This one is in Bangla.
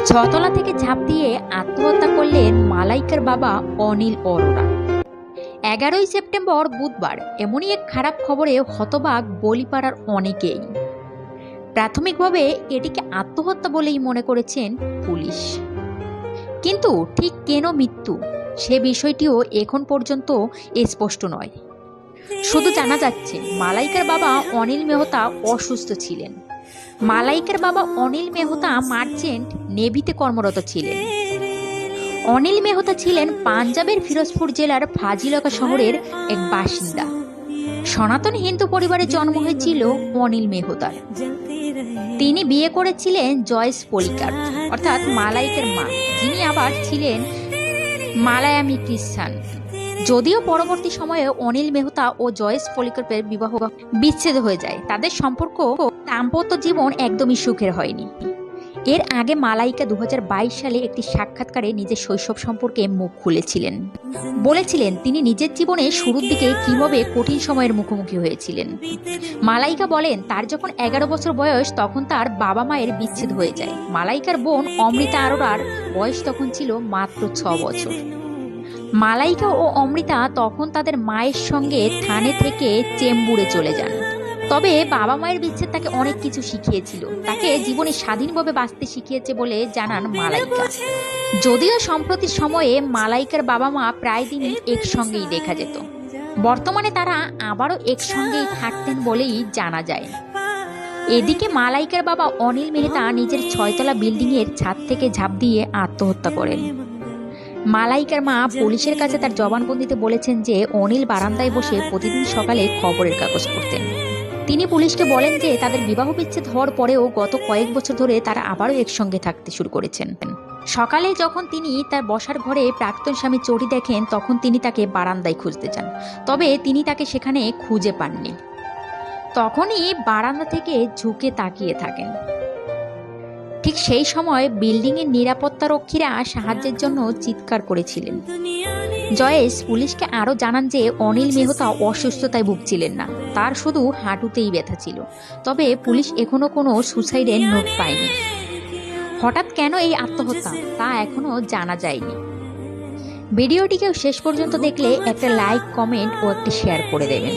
ছতলা থেকে ঝাঁপ দিয়ে আত্মহত্যা করলেন মালাইকার বাবা অনিল অরোরা। 11ই সেপ্টেম্বর বুধবার এমনই এক খারাপ খবরে হতবাক বলিপাড়ার অনেকেই। প্রাথমিকভাবে এটিকে আত্মহত্যা বলেই মনে করেছেন পুলিশ, কিন্তু ঠিক কেন মৃত্যু সে বিষয়টিও এখন পর্যন্ত স্পষ্ট নয়। শুধু জানা যাচ্ছে মালাইকার বাবা অনিল মেহতা অসুস্থ ছিলেন। মালাইকার বাবা অনিল মেহতা মার্চেন্ট নেভিতে কর্মরত ছিলেন। অনিল মেহতা ছিলেন পাঞ্জাবের ফিরোজপুর জেলার ফাজিলকা শহরের এক বাসিন্দা। সনাতন হিন্দু পরিবারে জন্ম হয়েছিল অনিল মেহতার। তিনি বিয়ে করেছিলেন জয়েস পলিকার অর্থাৎ মালাইকার মা, যিনি আবার ছিলেন মালায়ামি খ্রিস্টান। যদিও পরবর্তী সময়ে অনিল মেহতা ও জয়েস পলিকারের বিবাহ বিচ্ছেদ হয়ে যায়, তাদের সম্পর্ক দাম্পত্য জীবন একদমই সুখের হয়নি। এর আগে মালাইকা 2022 সালে একটি সাক্ষাৎকারে নিজের শৈশব সম্পর্কে মুখ খুলেছিলেন। বলেছিলেন তিনি নিজের জীবনে শুরুর দিকে কিভাবে কঠিন সময়ের মুখোমুখি হয়েছিলেন। মালাইকা বলেন তার যখন 11 বছর বয়স তখন তার বাবা মায়ের বিচ্ছেদ হয়ে যায়। মালাইকার বোন অমৃতা আরোরার বয়স তখন ছিল মাত্র 6 বছর। মালাইকা ও অমৃতা তখন তাদের মায়ের সঙ্গে থানে থেকে চেম্বুরে চলে যান। তবে বাবা মায়ের বিচ্ছেদ তাকে অনেক কিছু শিখিয়েছিল, তাকে জীবনে স্বাধীনভাবে বাঁচতে শিখিয়েছে বলে জানান মালাইকা। যদিও সম্প্রতি সময়ে মালাইকার বাবা মা প্রায় দিনই একসঙ্গেই দেখা যেত। বর্তমানে তারা আবারও একসঙ্গেই থাকতেন বলেই জানা যায়। এদিকে মালাইকার বাবা অনিল মেহতা নিজের 6তলা বিল্ডিং এর ছাদ থেকে ঝাঁপ দিয়ে আত্মহত্যা করেন। মালাইকার মা পুলিশের কাছে তার জবানবন্দিতে বলেছেন যে অনিল বারান্দায় বসে প্রতিদিন সকালে খবরের কাগজ পড়তেন। তিনি পুলিশকে বলেন যে তাদের বিবাহ বিচ্ছেদ হওয়ার পরেও গত কয়েক বছর ধরে তারা আবারও একসঙ্গে থাকতে শুরু করেছেন। সকালে যখন তিনি তার বসার ঘরে প্রাক্তন স্বামী চটি দেখেন তখন তিনি তাকে বারান্দায় খুঁজতে যান, তবে তিনি তাকে সেখানে খুঁজে পাননি। তখনই বারান্দা থেকে ঝুঁকে তাকিয়ে থাকেন। ঠিক সেই সময় বিল্ডিংয়ের নিরাপত্তারক্ষীরা সাহায্যের জন্য চিৎকার করেছিলেন। জয়েশ পুলিশকে আরও জানান যে অনিল মেহতা অসুস্থতায় ভুগছিলেন না, তার শুধু হাঁটুতেই ব্যথা ছিল। তবে পুলিশ এখনো কোনো সুসাইডের নোট পায়নি। হঠাৎ কেন এই আত্মহত্যা তা এখনো জানা যায়নি। ভিডিওটিকে শেষ পর্যন্ত দেখলে একটা লাইক, কমেন্ট ও একটি শেয়ার করে দেবেন।